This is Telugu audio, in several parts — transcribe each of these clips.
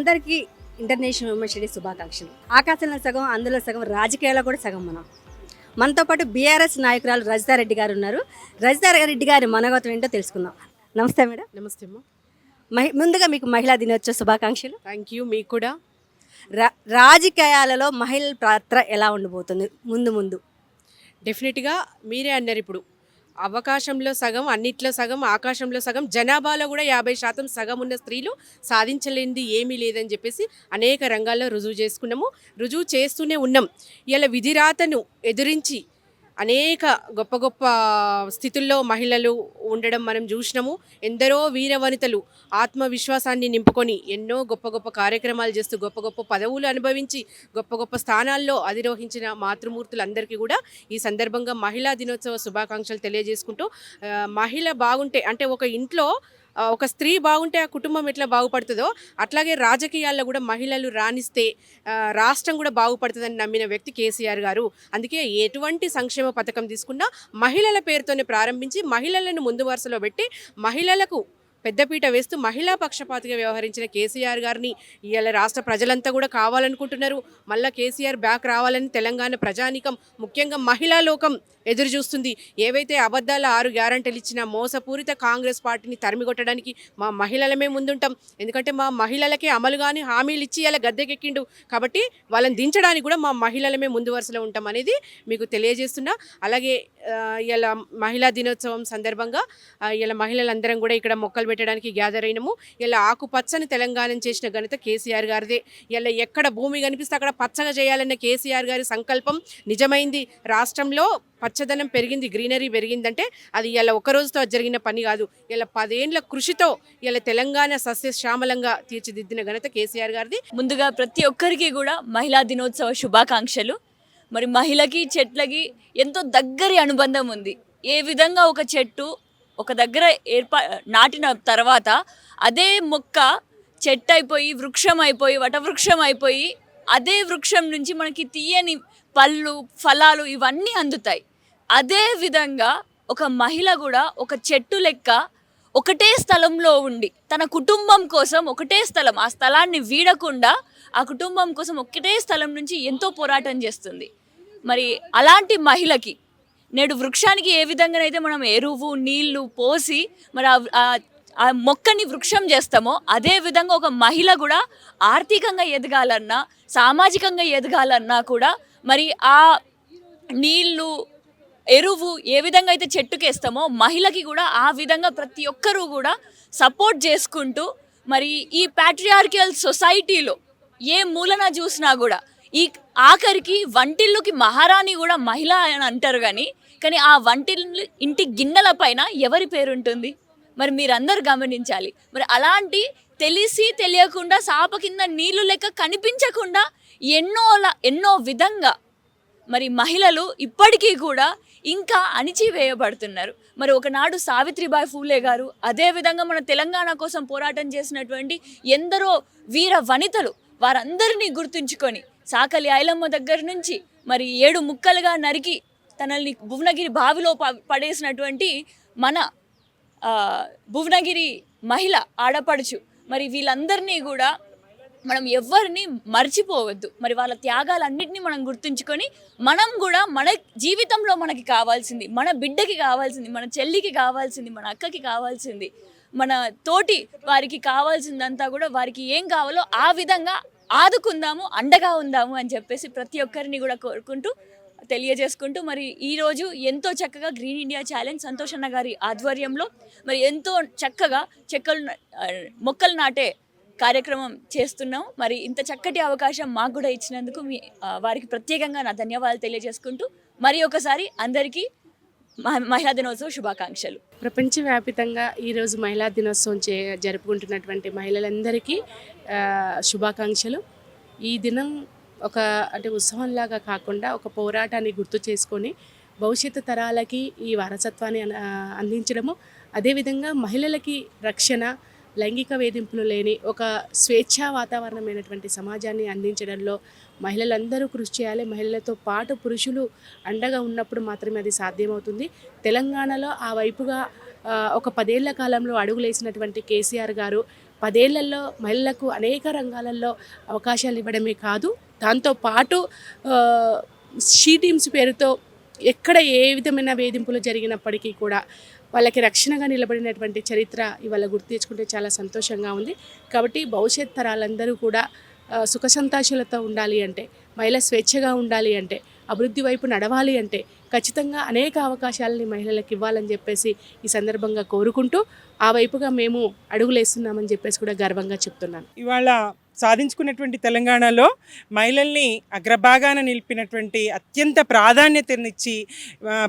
అందరికీ ఇంటర్నేషనల్ ఉమెన్స్ డే శుభాకాంక్షలు. ఆకాశంలో సగం, అందులో సగం, రాజకీయాల్లో కూడా సగం మనతో పాటు బీఆర్ఎస్ నాయకురాలు రజితారెడ్డి గారు ఉన్నారు. రజితారెడ్డి గారి మనోగతం ఏంటో తెలుసుకుందాం. నమస్తే మేడం. నమస్తే అమ్మా. ముందుగా మీకు మహిళా దినోత్సవ శుభాకాంక్షలు. Thank you. మీకు కూడా. రాజకీయాలలో మహిళల పాత్ర ఎలా ఉండబోతుంది ముందు? డెఫినెట్గా మీరే అన్నారు ఇప్పుడు, అవకాశంలో సగం, అన్నిట్లో సగం, ఆకాశంలో సగం, జనాభాలో కూడా 50% సగం ఉన్న స్త్రీలు సాధించలేనిది ఏమీ లేదని చెప్పేసి అనేక రంగాల్లో రుజువు చేసుకున్నాము, రుజువు చేస్తూనే ఉన్నాం. ఇలా విధిరాతను ఎదిరించి అనేక గొప్ప గొప్ప స్థితుల్లో మహిళలు ఉండడం మనం చూసినాము. ఎందరో వీరవనితలు ఆత్మవిశ్వాసాన్ని నింపుకొని ఎన్నో గొప్ప గొప్ప కార్యక్రమాలు చేస్తూ గొప్ప గొప్ప పదవులు అనుభవించి గొప్ప గొప్ప స్థానాల్లో అధిరోహించిన మాతృమూర్తులందరికీ కూడా ఈ సందర్భంగా మహిళా దినోత్సవ శుభాకాంక్షలు తెలియజేసుకుంటూ, మహిళ బాగుంటే అంటే ఒక ఇంట్లో ఒక స్త్రీ బాగుంటే ఆ కుటుంబం ఎట్లా బాగుపడుతుందో అట్లాగే రాజకీయాల్లో కూడా మహిళలు రాణిస్తే రాష్ట్రం కూడా బాగుపడుతుందని నమ్మిన వ్యక్తి కేసీఆర్ గారు. అందుకే ఎటువంటి సంక్షేమ పథకం తీసుకున్నా మహిళల పేరుతోనే ప్రారంభించి మహిళలను ముందు వరుసలో పెట్టి మహిళలకు పెద్దపీట వేస్తూ మహిళా పక్షపాతిగా వ్యవహరించిన కేసీఆర్ గారిని ఇవాళ రాష్ట్ర ప్రజలంతా కూడా కావాలనుకుంటున్నారు. మళ్ళీ కేసీఆర్ బ్యాక్ రావాలని తెలంగాణ ప్రజానీకం, ముఖ్యంగా మహిళా లోకం ఎదురు చూస్తుంది. ఏవైతే అబద్ధాల 6 గ్యారంటీలు ఇచ్చిన మోసపూరిత కాంగ్రెస్ పార్టీని తరిమికొట్టడానికి మా మహిళలమే ముందుంటాం. ఎందుకంటే మా మహిళలకే అమలుగాని హామీలు ఇచ్చి ఇలా గద్దెకెక్కిండు కాబట్టి వాళ్ళని దించడానికి కూడా మా మహిళలమే ముందు వరుసలో ఉంటాం అనేది మీకు తెలియజేస్తున్నా. అలాగే ఇలా మహిళా దినోత్సవం సందర్భంగా ఇలా మహిళలందరం కూడా ఇక్కడ మొక్కలు పెట్టడానికి గ్యాదర్ అయినాము. ఇలా ఆకుపచ్చని తెలంగాణ చేసిన ఘనత కేసీఆర్ గారిదే. ఇలా ఎక్కడ భూమి కనిపిస్తే అక్కడ పచ్చగా చేయాలన్న కేసీఆర్ గారి సంకల్పం నిజమైంది. రాష్ట్రంలో పచ్చదనం పెరిగింది, గ్రీనరీ పెరిగిందంటే అది ఇలా ఒక రోజుతో జరిగిన పని కాదు. ఇలా 10 ఏళ్ల కృషితో ఇలా తెలంగాణ సస్యశ్యామలంగా తీర్చిదిద్దిన ఘనత కేసీఆర్ గారిది. ముందుగా ప్రతి ఒక్కరికి కూడా మహిళా దినోత్సవ శుభాకాంక్షలు. మరి మహిళకి చెట్లకి ఎంతో దగ్గరి అనుబంధం ఉంది. ఏ విధంగా ఒక చెట్టు ఒక దగ్గర నాటిన తర్వాత అదే మొక్క చెట్టు అయిపోయి వృక్షం అయిపోయి వటవృక్షం అయిపోయి అదే వృక్షం నుంచి మనకి తీయని పళ్ళు ఫలాలు ఇవన్నీ అందుతాయి. అదే విధంగా ఒక మహిళ కూడా ఒక చెట్టు లెక్క ఒకటే స్థలంలో ఉండి తన కుటుంబం కోసం ఒకటే స్థలం, ఆ స్థలాన్ని వీడకుండా ఆ కుటుంబం కోసం ఒకటే స్థలం నుంచి ఎంతో పోరాటం చేస్తుంది. మరి అలాంటి మహిళకి నేడు వృక్షానికి ఏ విధంగానైతే మనం ఎరువు నీళ్లు పోసి మరి ఆ మొక్కని వృక్షం చేస్తామో అదే విధంగా ఒక మహిళ కూడా ఆర్థికంగా ఎదగాలన్నా సామాజికంగా ఎదగాలన్నా కూడా మరి ఆ నీళ్లు ఎరువు ఏ విధంగా అయితే చెట్టుకేస్తామో మహిళకి కూడా ఆ విధంగా ప్రతి ఒక్కరూ కూడా సపోర్ట్ చేసుకుంటూ మరి ఈ ప్యాట్రియార్కియల్ సొసైటీలో ఏ మూలన చూసినా కూడా ఈ ఆఖరికి వంటిల్లుకి మహారాణి కూడా మహిళ అని అంటారు. కానీ ఆ వంటిల్లు ఇంటి గిన్నెల పైన ఎవరి పేరు ఉంటుంది? మరి మీరందరూ గమనించాలి. మరి తెలిసి తెలియకుండా సాప కింద నీళ్లు లెక్క కనిపించకుండా ఎన్నో విధంగా మరి మహిళలు ఇప్పటికీ కూడా ఇంకా అణిచివేయబడుతున్నారు. మరి ఒకనాడు సావిత్రిబాయి ఫూలే గారు, అదేవిధంగా మన తెలంగాణ కోసం పోరాటం చేసినటువంటి ఎందరో వీర వనితలు వారందరినీ గుర్తుంచుకొని సాకలి ఐలమ్మ దగ్గర నుంచి మరి 7 ముక్కలుగా నరికి తనల్ని భువనగిరి బావిలో పడేసినటువంటి మన భువనగిరి మహిళ ఆడపడుచు, మరి వీళ్ళందరినీ కూడా మనం ఎవరిని మర్చిపోవద్దు. మరి వాళ్ళ త్యాగాలన్నింటినీ మనం గుర్తుంచుకొని మనం కూడా మన జీవితంలో మనకి కావాల్సింది, మన బిడ్డకి కావాల్సింది, మన చెల్లికి కావాల్సింది, మన అక్కకి కావాల్సింది, మన తోటి వారికి కావాల్సిందంతా కూడా వారికి ఏం కావాలో ఆ విధంగా ఆదుకుందాము, అండగా ఉందాము అని చెప్పేసి ప్రతి ఒక్కరిని కూడా కోరుకుంటూ తెలియజేసుకుంటూ మరి ఈరోజు ఎంతో చక్కగా గ్రీన్ ఇండియా ఛాలెంజ్ సంతోష్ అన్న గారి ఆధ్వర్యంలో మరి ఎంతో చక్కగా మొక్కలు నాటే కార్యక్రమం చేస్తున్నాం. మరి ఇంత చక్కటి అవకాశం మాకు కూడా ఇచ్చినందుకు వారికి ప్రత్యేకంగా నా ధన్యవాదాలు తెలియజేసుకుంటూ మరి ఒకసారి అందరికీ మహిళా దినోత్సవ శుభాకాంక్షలు. ప్రపంచవ్యాప్తంగా ఈరోజు మహిళా దినోత్సవం జరుపుకుంటున్నటువంటి మహిళలందరికీ శుభాకాంక్షలు. ఈ దినం అంటే ఉత్సవంలాగా కాకుండా ఒక పోరాటాన్ని గుర్తు చేసుకొని భవిష్యత్తు తరాలకి ఈ వారసత్వాన్ని అందించడము, అదేవిధంగా మహిళలకి రక్షణ, లైంగిక వేధింపులు లేని ఒక స్వేచ్ఛా వాతావరణమైనటువంటి సమాజాన్ని అందించడంలో మహిళలందరూ కృషి చేయాలి. మహిళలతో పాటు పురుషులు అండగా ఉన్నప్పుడు మాత్రమే అది సాధ్యమవుతుంది. తెలంగాణలో ఆ వైపుగా ఒక 10 ఏళ్ల కాలంలో అడుగులేసినటువంటి కేసీఆర్ గారు 10 ఏళ్లలో మహిళలకు అనేక రంగాలలో అవకాశాలు ఇవ్వడమే కాదు, దాంతోపాటు షీ టీమ్స్ పేరుతో ఎక్కడ ఏ విధమైన వేధింపులు జరిగినప్పటికీ కూడా వాళ్ళకి రక్షణగా నిలబడినటువంటి చరిత్ర ఇవాళ గుర్తు తెచ్చుకుంటే చాలా సంతోషంగా ఉంది. కాబట్టి భవిష్యత్ తరాలందరూ కూడా సుఖ సంతోషాలతో ఉండాలి అంటే, మహిళ స్వేచ్ఛగా ఉండాలి అంటే, అభివృద్ధి వైపు నడవాలి అంటే ఖచ్చితంగా అనేక అవకాశాలని మహిళలకు ఇవ్వాలని చెప్పేసి ఈ సందర్భంగా కోరుకుంటూ ఆ వైపుగా మేము అడుగులేస్తున్నామని చెప్పేసి కూడా గర్వంగా చెప్తున్నాను. ఇవాళ సాధించుకున్నటువంటి తెలంగాణలో మహిళల్ని అగ్రభాగాన నిలిపినటువంటి అత్యంత ప్రాధాన్యతనిచ్చి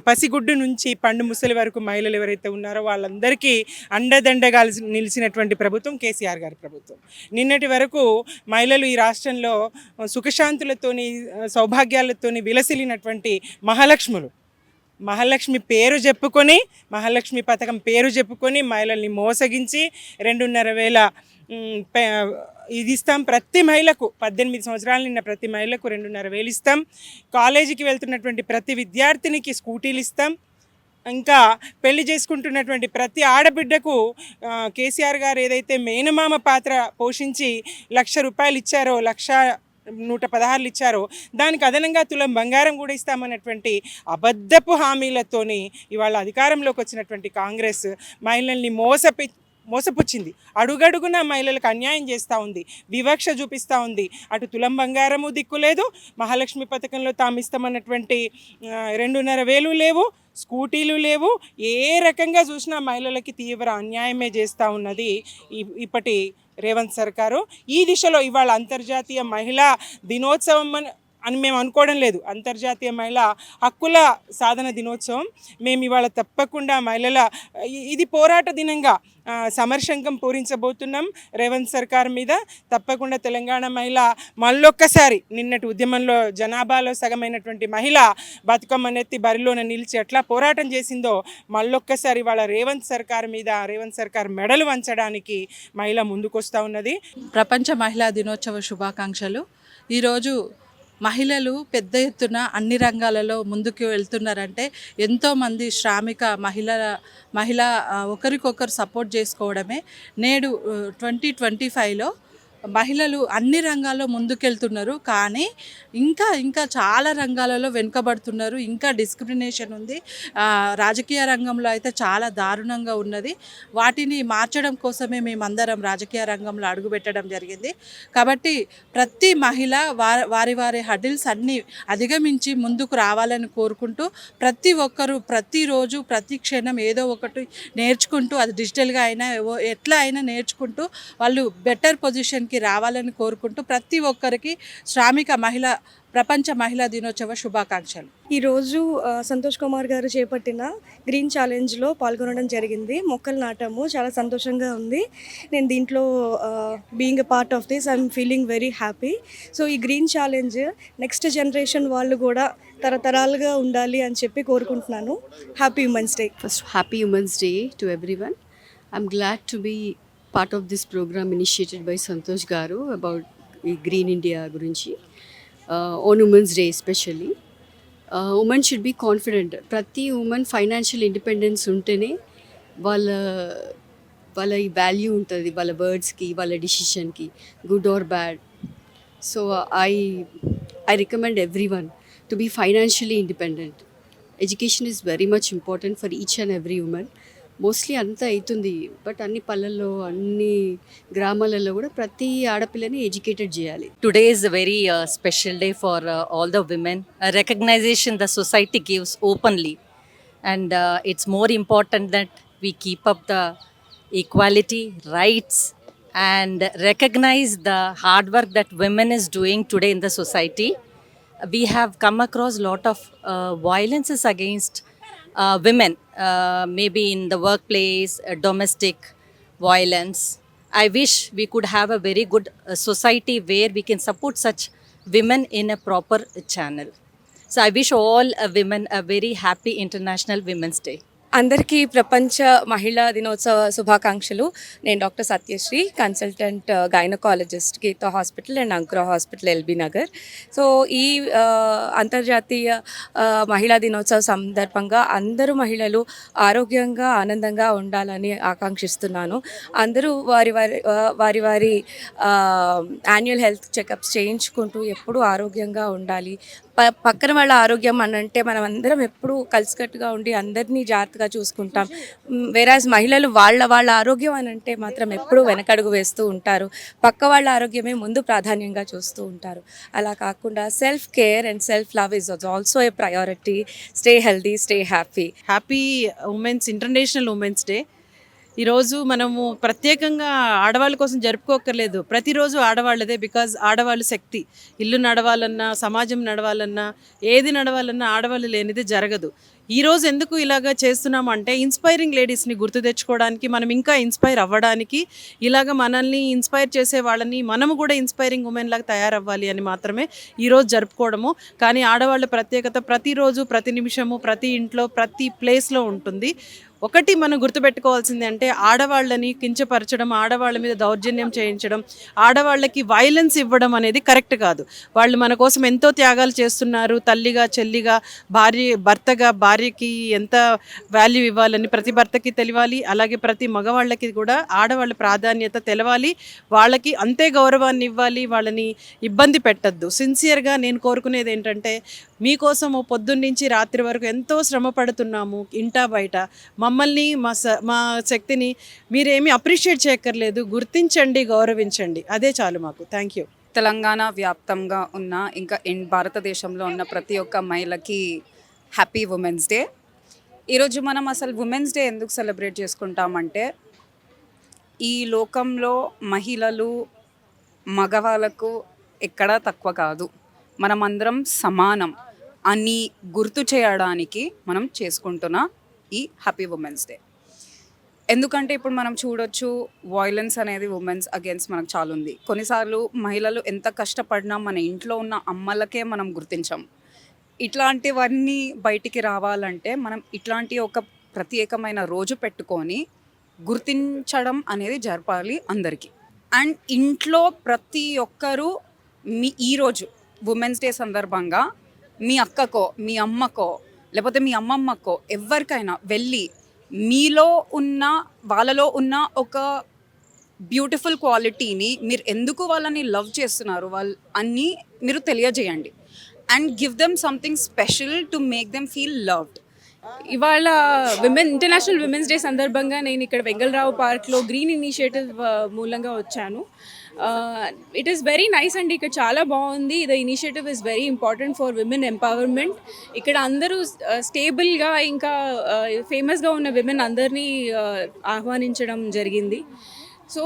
పసిగుడ్డు నుంచి పండు ముసలి వరకు మహిళలు ఎవరైతే ఉన్నారో వాళ్ళందరికీ అండదండగా నిలిచినటువంటి ప్రభుత్వం కేసీఆర్ గారి ప్రభుత్వం. నిన్నటి వరకు మహిళలు ఈ రాష్ట్రంలో సుఖశాంతులతోని సౌభాగ్యాలతోని విలసిల్లినటువంటి మహాలక్ష్మి పేరు చెప్పుకొని, మహాలక్ష్మి పథకం పేరు చెప్పుకొని మహిళల్ని మోసగించి 2,500 ఇది ఇస్తాం. ప్రతి మహిళకు 18 సంవత్సరాలు నిన్న ప్రతి మహిళకు 2,500 ఇస్తాం. కాలేజీకి వెళ్తున్నటువంటి ప్రతి విద్యార్థినికి స్కూటీలు ఇస్తాం. ఇంకా పెళ్లి చేసుకుంటున్నటువంటి ప్రతి ఆడబిడ్డకు కేసీఆర్ గారు ఏదైతే మేనమామ పాత్ర పోషించి ₹1,00,000 ఇచ్చారో, 1,116 ఇచ్చారో దానికి అదనంగా తులం బంగారం కూడా ఇస్తామన్నటువంటి అబద్ధపు హామీలతోని ఇవాళ అధికారంలోకి వచ్చినటువంటి కాంగ్రెస్ మహిళల్ని మోసపుచ్చింది. అడుగడుగున మహిళలకు అన్యాయం చేస్తూ ఉంది, వివక్ష చూపిస్తూ ఉంది. అటు తులం బంగారము దిక్కులేదు, మహాలక్ష్మి పథకంలో తాము ఇస్తామన్నటువంటి 2,500 లేవు, స్కూటీలు లేవు. ఏ రకంగా చూసినా మహిళలకి తీవ్ర అన్యాయమే చేస్తూ ఉన్నది ఇప్పటి రేవంత్ సర్కారు. ఈ దిశలో ఇవాళ అంతర్జాతీయ మహిళా దినోత్సవం అని మేము అనుకోవడం లేదు, అంతర్జాతీయ మహిళా హక్కుల సాధన దినోత్సవం. మేము ఇవాళ తప్పకుండా మహిళల ఇది పోరాట దినంగా సమరశంఖం పూరించబోతున్నాం రేవంత్ సర్కార్ మీద. తప్పకుండా తెలంగాణ మహిళ మళ్ళొక్కసారి నిన్నటి ఉద్యమంలో జనాభాలో సగమైనటువంటి మహిళ బతుకమ్మనెత్తి బరిలోన నిలిచి ఎట్లా పోరాటం చేసిందో మళ్ళొక్కసారి వాళ్ళ రేవంత్ సర్కార్ మీద, రేవంత్ సర్కార్ మెడలు వంచడానికి మహిళ ముందుకొస్తూ ఉన్నది. ప్రపంచ మహిళా దినోత్సవ శుభాకాంక్షలు. ఈరోజు మహిళలు పెద్ద ఎత్తున అన్ని రంగాలలో ముందుకు వెళ్తున్నారంటే ఎంతోమంది శ్రామిక మహిళ ఒకరికొకరు సపోర్ట్ చేసుకోవడమే. నేడు 2025లో మహిళలు అన్ని రంగాల్లో ముందుకెళ్తున్నారు, కానీ ఇంకా చాలా రంగాలలో వెనుకబడుతున్నారు. ఇంకా డిస్క్రిమినేషన్ ఉంది. రాజకీయ రంగంలో అయితే చాలా దారుణంగా ఉన్నది. వాటిని మార్చడం కోసమే మేమందరం రాజకీయ రంగంలో అడుగుపెట్టడం జరిగింది. కాబట్టి ప్రతి మహిళ వారి హడిల్స్ అన్నీ అధిగమించి ముందుకు రావాలని కోరుకుంటూ ప్రతి ఒక్కరూ ప్రతిరోజు ప్రతి క్షణం ఏదో ఒకటి నేర్చుకుంటూ, అది డిజిటల్గా అయినా ఎట్లా అయినా నేర్చుకుంటూ వాళ్ళు బెటర్ పొజిషన్కి రావాలని కోరుకుంటూ ప్రతి ఒక్కరికి ప్రపంచ మహిళా దినోత్సవ శుభాకాంక్షలు. ఈరోజు సంతోష్ కుమార్ గారు చేపట్టిన గ్రీన్ ఛాలెంజ్లో పాల్గొనడం జరిగింది. మొక్కలు నాటము, చాలా సంతోషంగా ఉంది. నేను దీంట్లో being a part of this I'm feeling very happy. So ఈ గ్రీన్ ఛాలెంజ్ నెక్స్ట్ జనరేషన్ వాళ్ళు కూడా తరతరాలుగా ఉండాలి అని చెప్పి కోరుకుంటున్నాను. Happy women's day. First, happy Women's Day to everyone. I'm glad to be part of this program initiated by Santosh Garu about Green India gurinchi. On Women's Day especially. Women should be confident. Prati woman financial independence untene వాళ్ళ వాల్యూ ఉంటుంది, వాళ్ళ వర్డ్స్కి, వాళ్ళ డిసిషన్కి, good or bad. So I recommend everyone to be financially independent. Education is very much important for each and every woman. Mostly అంతా అవుతుంది, బట్ అన్ని పల్లెల్లో అన్ని గ్రామాలలో కూడా ప్రతి ఆడపిల్లని ఎడ్యుకేటెడ్ చేయాలి. Today is a very special day for all the women. A recognition the society gives openly, and it's more important that we keep up the equality, rights, and recognize the hard work that women is doing today in the society. We have come across lot of violences against women, maybe in the workplace, domestic violence. I wish we could have a very good society where we can support such women in a proper channel. So I wish all women a very happy International Women's Day. అందరికీ ప్రపంచ మహిళా దినోత్సవ శుభాకాంక్షలు. నేను doctor Satyashri, consultant gynaecologist, Geetha hospital and Ankura hospital, LB Nagar. So ఈ అంతర్జాతీయ మహిళా దినోత్సవ సందర్భంగా అందరూ మహిళలు ఆరోగ్యంగా ఆనందంగా ఉండాలని ఆకాంక్షిస్తున్నాను. అందరూ వారి వారి యాన్యువల్ హెల్త్ చెకప్స్ చేయించుకుంటూ ఎప్పుడూ ఆరోగ్యంగా ఉండాలి. పక్కన వాళ్ళ ఆరోగ్యం అని అంటే మనం అందరం ఎప్పుడూ కలిసికట్టుగా ఉండి అందరినీ జాగ్రత్తగా చూసుకుంటాం. వేరాజ్ మహిళలు వాళ్ళ ఆరోగ్యం అని అంటే మాత్రం ఎప్పుడూ వెనకడుగు వేస్తూ ఉంటారు. పక్క వాళ్ళ ఆరోగ్యమే ముందు ప్రాధాన్యంగా చూస్తూ ఉంటారు. అలా కాకుండా self care and self love is also a priority. Stay healthy, stay happy. Happy international women's day. ఈరోజు మనము ప్రత్యేకంగా ఆడవాళ్ళ కోసం జరుపుకోక్కర్లేదు, ప్రతిరోజు ఆడవాళ్ళదే. బికాజ్ ఆడవాళ్ళు శక్తి. ఇల్లు నడవాలన్నా, సమాజం నడవాలన్నా, ఏది నడవాలన్నా ఆడవాళ్ళు లేనిది జరగదు. ఈరోజు ఎందుకు ఇలాగా చేస్తున్నాం అంటే ఇన్స్పైరింగ్ లేడీస్ని గుర్తు తెచ్చుకోవడానికి, మనం ఇంకా ఇన్స్పైర్ అవ్వడానికి, ఇలాగ మనల్ని ఇన్స్పైర్ చేసే వాళ్ళని మనము కూడా ఇన్స్పైరింగ్ ఉమెన్ లాగా తయారవ్వాలి అని మాత్రమే ఈరోజు జరుపుకోవడము. కానీ ఆడవాళ్ళ ప్రత్యేకత ప్రతిరోజు, ప్రతి నిమిషము, ప్రతి ఇంట్లో, ప్రతి ప్లేస్లో ఉంటుంది. ఒకటి మనం గుర్తుపెట్టుకోవాల్సింది అంటే ఆడవాళ్ళని కించపరచడం, ఆడవాళ్ళ మీద దౌర్జన్యం చేయించడం, ఆడవాళ్ళకి వైలెన్స్ ఇవ్వడం అనేది కరెక్ట్ కాదు. వాళ్ళు మన కోసం ఎంతో త్యాగాలు చేస్తున్నారు. తల్లిగా, చెల్లిగా, భర్తగా భార్యకి ఎంత వాల్యూ ఇవ్వాలని ప్రతి భర్తకి తెలియాలి. అలాగే ప్రతి మగవాళ్ళకి కూడా ఆడవాళ్ళ ప్రాధాన్యత తెలవాలి. వాళ్ళకి అంతే గౌరవాన్ని ఇవ్వాలి. వాళ్ళని ఇబ్బంది పెట్టద్దు. సిన్సియర్గా నేను కోరుకునేది ఏంటంటే, మీకోసము పొద్దున్నుంచి రాత్రి వరకు ఎంతో శ్రమ పడుతున్నాము ఇంటా బయట. మమ్మల్ని, మా శక్తిని మీరేమీ అప్రిషియేట్ చేయక్కర్లేదు. గుర్తించండి, గౌరవించండి, అదే చాలు మాకు. Thank you. తెలంగాణ వ్యాప్తంగా ఉన్న, ఇంకా భారతదేశంలో ఉన్న ప్రతి ఒక్క మహిళకి హ్యాపీ ఉమెన్స్ డే. ఈరోజు మనం అసలు ఉమెన్స్ డే ఎందుకు సెలబ్రేట్ చేసుకుంటామంటే, ఈ లోకంలో మహిళలు మగవాళ్ళకు ఎక్కడా తక్కువ కాదు, మనమందరం సమానం అని గుర్తు చేయడానికి మనం చేసుకుంటున్న ఈ హ్యాపీ ఉమెన్స్ డే. ఎందుకంటే ఇప్పుడు మనం చూడొచ్చు, వైలెన్స్ అనేది ఉమెన్స్ అగేన్స్ట్ మనకు చాలా ఉంది. కొన్నిసార్లు మహిళలు ఎంత కష్టపడినా మన ఇంట్లో ఉన్న అమ్మలకే మనం గుర్తించాం. ఇట్లాంటివన్నీ బయటికి రావాలంటే మనం ఇట్లాంటి ఒక ప్రత్యేకమైన రోజు పెట్టుకొని గుర్తించడం అనేది జరపాలి అందరికీ. అండ్ ఇంట్లో ప్రతి ఒక్కరూ ఈరోజు ఉమెన్స్ డే సందర్భంగా మీ అక్కకో, మీ అమ్మకో, లేకపోతే మీ అమ్మమ్మకో ఎవరికైనా వెళ్ళి మీలో ఉన్న, వాళ్ళలో ఉన్న ఒక బ్యూటిఫుల్ క్వాలిటీని, మీరు ఎందుకు వాళ్ళని లవ్ చేస్తున్నారు అన్నీ మీరు తెలియజేయండి. And give them something special to make them feel loved. ఇవాళ ఇంటర్నేషనల్ విమెన్స్ డే సందర్భంగా నేను ఇక్కడ వెంగళరావు పార్క్లో గ్రీన్ ఇనిషియేటివ్ మూలంగా వచ్చాను. ఇట్ ఈస్ వెరీ నైస్ అండి. ఇక్కడ చాలా బాగుంది. The initiative is very important for women empowerment. ఇక్కడ అందరూ స్టేబుల్గా, ఇంకా ఫేమస్గా ఉన్న విమెన్ అందరినీ ఆహ్వానించడం జరిగింది. So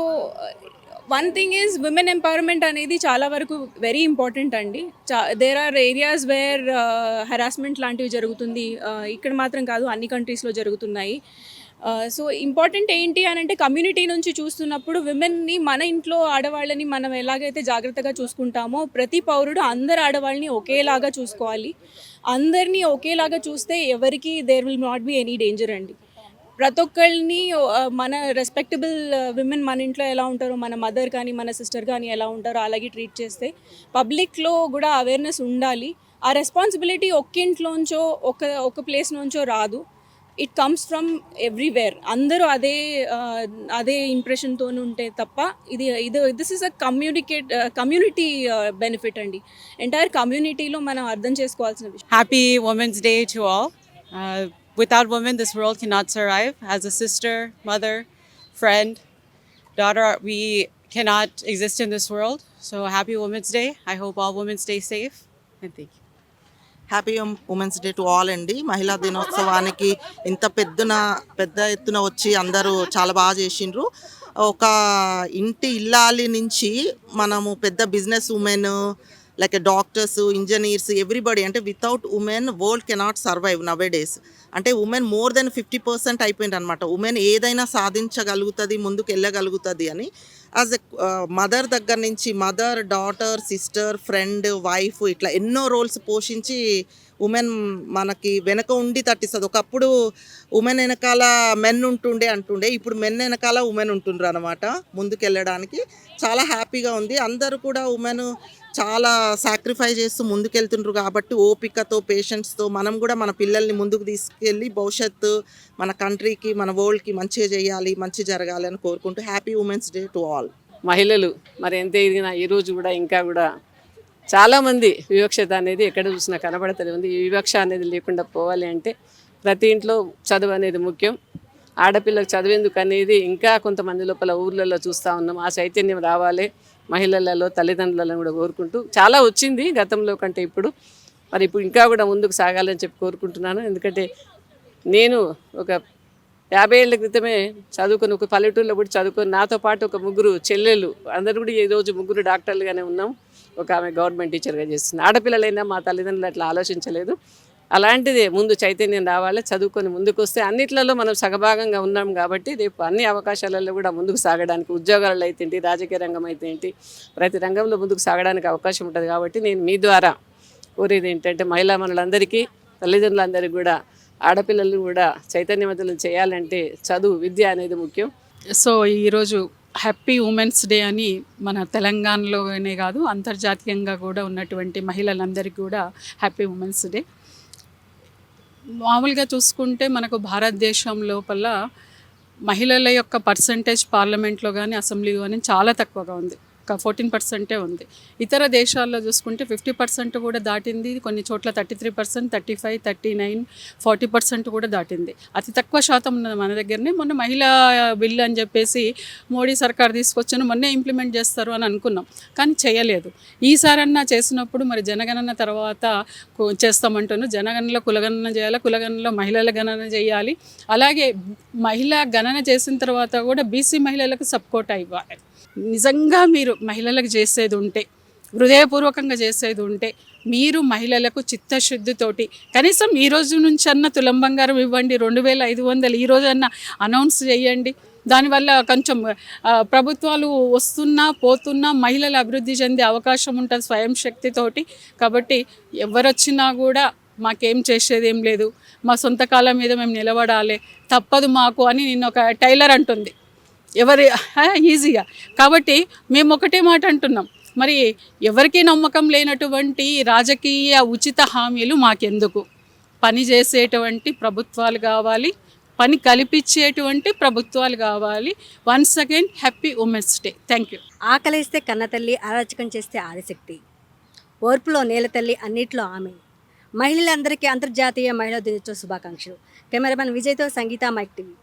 one thing is, women empowerment అనేది చాలా వరకు వెరీ ఇంపార్టెంట్ అండి. There are areas where harassment లాంటివి జరుగుతుంది. ఇక్కడ మాత్రం కాదు, అన్ని కంట్రీస్లో జరుగుతున్నాయి. సో ఇంపార్టెంట్ ఏంటి అని అంటే, కమ్యూనిటీ నుంచి చూస్తున్నప్పుడు విమెన్ని, మన ఇంట్లో ఆడవాళ్ళని మనం ఎలాగైతే జాగ్రత్తగా చూసుకుంటామో, ప్రతి పౌరుడు అందరు ఆడవాళ్ళని ఒకేలాగా చూసుకోవాలి. అందరినీ ఒకేలాగా చూస్తే ఎవరికి there will not be any danger అండి. ప్రతి ఒక్కరిని, మన రెస్పెక్టబుల్ విమెన్ మన ఇంట్లో ఎలా ఉంటారో, మన మదర్ కానీ మన సిస్టర్ కానీ ఎలా ఉంటారో అలాగే ట్రీట్ చేస్తే పబ్లిక్లో కూడా అవేర్నెస్ ఉండాలి. ఆ రెస్పాన్సిబిలిటీ ఒక్క ఇంట్లోంచో, ఒక ప్లేస్ నుంచో రాదు. It comes from everywhere. అందరూ అదే ఇంప్రెషన్తో ఉంటే తప్ప, this is a community benefit అండి. ఎంటైర్ కమ్యూనిటీలో మనం అర్థం చేసుకోవాల్సిన విషయం. Happy women's day to all. Without women, this world cannot survive. As a sister, mother, friend, daughter, we cannot exist in this world. So happy Women's Day. I hope all women stay safe. And thank you. Happy women's day to all అండి. మహిళా దినోత్సవానికి ఇంత పెద్ద ఎత్తున వచ్చి అందరూ చాలా బాగా చేసిండ్రు. ఒక ఇంటి ఇల్లాలి నుంచి మనము పెద్ద business women, like doctors, engineers, everybody, అంటే without women world cannot survive nowadays. అంటే ఉమెన్ మోర్ దెన్ 50% అయిపోయింది అనమాట. ఉమెన్ ఏదైనా సాధించగలుగుతుంది, ముందుకు వెళ్ళగలుగుతుంది అని. యాజ్ ఎ మదర్ దగ్గర నుంచి, mother, daughter, sister, friend, wife, ఇట్లా ఎన్నో రోల్స్ పోషించి ఉమెన్ మనకి వెనక ఉండి తట్టిస్తుంది. ఒకప్పుడు ఉమెన్ వెనకాల మెన్ అంటుండే ఇప్పుడు మెన్ వెనకాల ఉమెన్ ఉంటుండ్రు అనమాట ముందుకెళ్ళడానికి. చాలా హ్యాపీగా ఉంది. అందరూ కూడా ఉమెన్ చాలా సాక్రిఫై చేస్తూ ముందుకెళ్తుండ్రు కాబట్టి ఓపికతో పేషెన్స్తో మనం కూడా మన పిల్లల్ని ముందుకు తీసుకెళ్ళి భవిష్యత్తు మన కంట్రీకి మన వరల్డ్కి మంచిగా చేయాలి, మంచి జరగాలి అని కోరుకుంటూ happy women's day to all. మహిళలు మరి ఎంత ఎదిగినా ఈరోజు కూడా ఇంకా కూడా చాలామంది వివక్షత అనేది ఎక్కడ చూసినా కనబడతలే ఉంది. ఈ వివక్ష అనేది లేకుండా పోవాలి అంటే ప్రతి ఇంట్లో చదువు అనేది ముఖ్యం. ఆడపిల్లలకు చదివేందుకు అనేది ఇంకా కొంతమంది లోపల ఊర్లలో చూస్తూ ఉన్నాం. ఆ చైతన్యం రావాలి మహిళలలో, తల్లిదండ్రులను కూడా కోరుకుంటూ. చాలా వచ్చింది గతంలో కంటే ఇప్పుడు, మరి ఇప్పుడు ఇంకా కూడా ముందుకు సాగాలని చెప్పి కోరుకుంటున్నాను. ఎందుకంటే నేను ఒక 50 ఏళ్ల క్రితమే చదువుకొని ఒక పల్లెటూరులో కూడా చదువుకొని నాతో పాటు ఒక 3 చెల్లెళ్ళు అందరూ కూడా ఈరోజు 3 డాక్టర్లుగానే ఉన్నాం. ఒక ఆమె గవర్నమెంట్ టీచర్గా చేస్తుంది. ఆడపిల్లలైనా మా తల్లిదండ్రులు అట్లా ఆలోచించలేదు. అలాంటిదే ముందు చైతన్యం రావాలి, చదువుకొని ముందుకు వస్తే అన్నిట్లలో మనం సగభాగంగా ఉన్నాం కాబట్టి రేపు అన్ని అవకాశాలలో కూడా ముందుకు సాగడానికి, ఉద్యోగాలలో అయితే ఏంటి, రాజకీయ రంగం అయితే ఏంటి, ప్రతి రంగంలో ముందుకు సాగడానికి అవకాశం ఉంటుంది. కాబట్టి నేను మీ ద్వారా కోరేది ఏంటంటే మహిళా మనులందరికీ, తల్లిదండ్రులందరికీ కూడా ఆడపిల్లలు కూడా చైతన్యవంతులు చేయాలంటే చదువు, విద్య అనేది ముఖ్యం. సో ఈరోజు హ్యాపీ ఉమెన్స్ డే అని మన తెలంగాణలోనే కాదు అంతర్జాతీయంగా కూడా ఉన్నటువంటి మహిళలందరికీ కూడా హ్యాపీ ఉమెన్స్ డే. మామూలుగా చూసుకుంటే మనకు భారతదేశం లోపల మహిళల యొక్క పర్సంటేజ్ పార్లమెంట్లో కానీ అసెంబ్లీలో కానీ చాలా తక్కువగా ఉంది. 14% ఉంది. ఇతర దేశాల్లో చూసుకుంటే 50% కూడా దాటింది. కొన్ని చోట్ల 33%, 35, 39, 40% కూడా దాటింది. అతి తక్కువ శాతం ఉన్నది మన దగ్గరనే. మొన్న మహిళా బిల్ అని చెప్పేసి మోడీ సర్కార్ తీసుకొచ్చాను, మొన్నే ఇంప్లిమెంట్ చేస్తారు అని అనుకున్నాం, కానీ చేయలేదు. ఈసారన్నా చేసినప్పుడు మరి జనగణన తర్వాత చేస్తామంటున్నాను. జనగణనలో కులగణన చేయాలి, కులగణనలో మహిళల గణన చేయాలి. అలాగే మహిళా గణన చేసిన తర్వాత కూడా బీసీ మహిళలకు సపోర్ట్ ఇవ్వాలి. నిజంగా మీరు మహిళలకు చేసేది ఉంటే, హృదయపూర్వకంగా చేసేది ఉంటే, మీరు మహిళలకు చిత్తశుద్ధితోటి కనీసం ఈ రోజు నుంచి అన్న తులం బంగారం ఇవ్వండి, 2500 ఈ రోజన్నా అనౌన్స్ చేయండి. దానివల్ల కొంచెం ప్రభుత్వాలు వస్తున్నా పోతున్నా మహిళలు అభివృద్ధి చెందే అవకాశం ఉంటుంది స్వయం శక్తితోటి. కాబట్టి ఎవరొచ్చినా కూడా మాకేం చేసేదేం లేదు, మా సొంత కాళ్ళ మీద మేము నిలబడాలి, తప్పదు మాకు అని నిన్న ఒక టైలర్ అంటుంది ఈజీగా. కాబట్టి మేము ఒకటే మాట అంటున్నాం, మరి ఎవరికీ నమ్మకం లేనటువంటి రాజకీయ ఉచిత హామీలు మాకెందుకు? పని చేసేటువంటి ప్రభుత్వాలు కావాలి, పని కల్పించేటువంటి ప్రభుత్వాలు కావాలి. Once again happy women's day. Thank you. ఆకలిస్తే కన్నతల్లి, అరాచకం చేస్తే ఆదిశక్తి, ఓర్పులో నేలతల్లి, అన్నిట్లో ఆమె. మహిళలందరికీ అంతర్జాతీయ మహిళా దినోత్సవ శుభాకాంక్షలు. కెమెరామెన్ విజయ్తో సంగీత, మైక్ టీవీ.